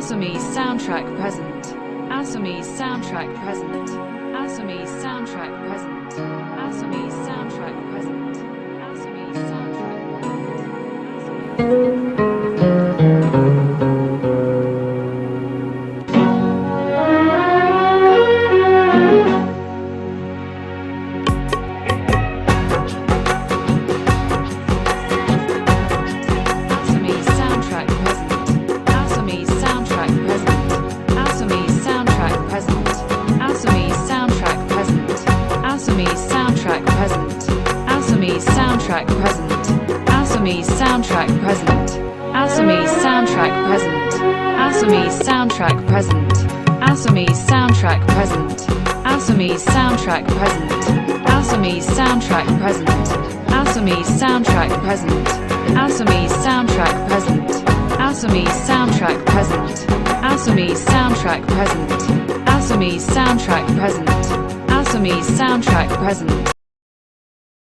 Assamese soundtrack present. Assamese soundtrack present. Assamese soundtrack present. Assamese soundtrack present. Assamese soundtrack present. Assamese soundtrack present. Assamese soundtrack present. Assamese soundtrack present. Assamese soundtrack present. Assamese soundtrack present. Assamese soundtrack present. Assamese soundtrack present. Assamese soundtrack present. Assamese soundtrack present. Assamese soundtrack present. Assamese soundtrack present. Assamese soundtrack present.